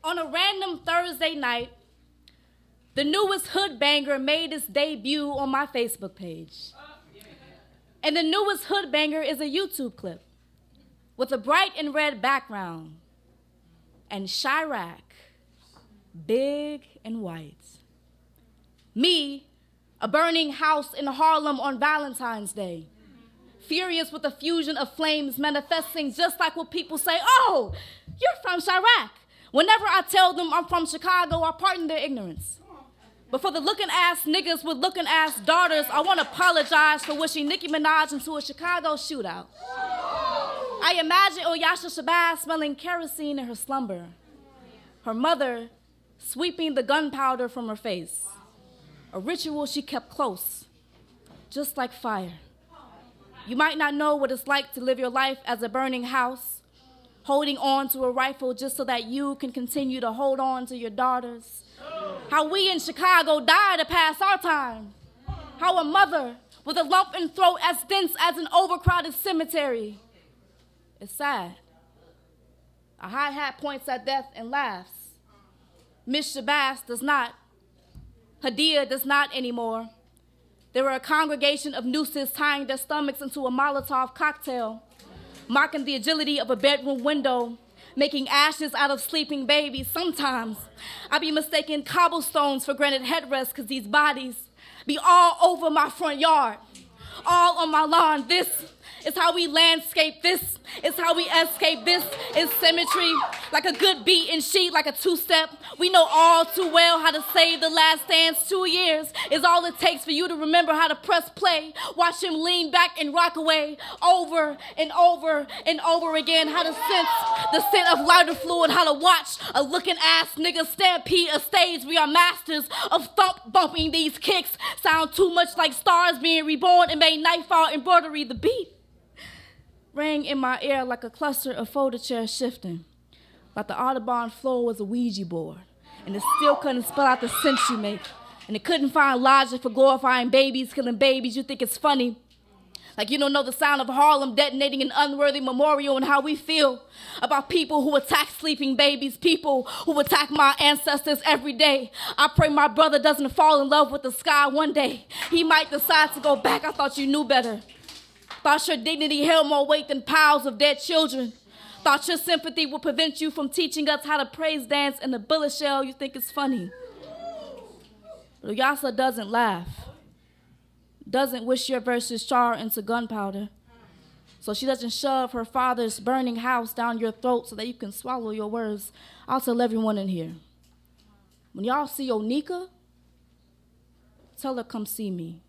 On a random Thursday night, the newest hood banger made its debut on my Facebook page. And the newest hood banger is a YouTube clip with a bright and red background and Chiraq, big and white. Me, a burning house in Harlem on Valentine's Day, furious with a fusion of flames manifesting just like what people say, oh, you're from Chiraq. Whenever I tell them I'm from Chicago, I pardon their ignorance. But for the looking-ass niggas with looking-ass daughters, I want to apologize for wishing Nicki Minaj into a Chicago shootout. I imagine Oyasha Shabazz smelling kerosene in her slumber, her mother sweeping the gunpowder from her face, a ritual she kept close, just like fire. You might not know what it's like to live your life as a burning house, holding on to a rifle just so that you can continue to hold on to your daughters. How we in Chicago die to pass our time. How a mother with a lump in throat as dense as an overcrowded cemetery. It's sad. A hi-hat points at death and laughs. Miss Shabazz does not. Hadia does not anymore. There were a congregation of nooses tying their stomachs into a Molotov cocktail, marking the agility of a bedroom window, making ashes out of sleeping babies. Sometimes I be mistaking cobblestones for granite headrests because these bodies be all over my front yard, all on my lawn. This is how we landscape. This is how we escape. This is symmetry, like a good beat and sheet, like a two-step. We know all too well how to save the last dance. 2 years is all it takes for you to remember how to press play. Watch him lean back and rock away over and over and over again. How to sense the scent of lighter fluid. How to watch a looking-ass nigga stampede a stage. We are masters of thump-bumping these kicks. Sound too much like stars being reborn and made nightfall embroidery the beat. Rang in my ear like a cluster of folded chairs shifting, like the Audubon floor was a Ouija board, and it still couldn't spell out the sense you make, and it couldn't find logic for glorifying babies, killing babies. You think it's funny, like you don't know the sound of Harlem detonating an unworthy memorial and how we feel about people who attack sleeping babies, people who attack my ancestors every day. I pray my brother doesn't fall in love with the sky one day. He might decide to go back. I thought you knew better. Thought your dignity held more weight than piles of dead children. Thought your sympathy would prevent you from teaching us how to praise dance in the bullet shell. You think it's funny. But Oyasha doesn't laugh, doesn't wish your verses char into gunpowder. So she doesn't shove her father's burning house down your throat so that you can swallow your words. I'll tell everyone in here, when y'all see Onika, tell her come see me.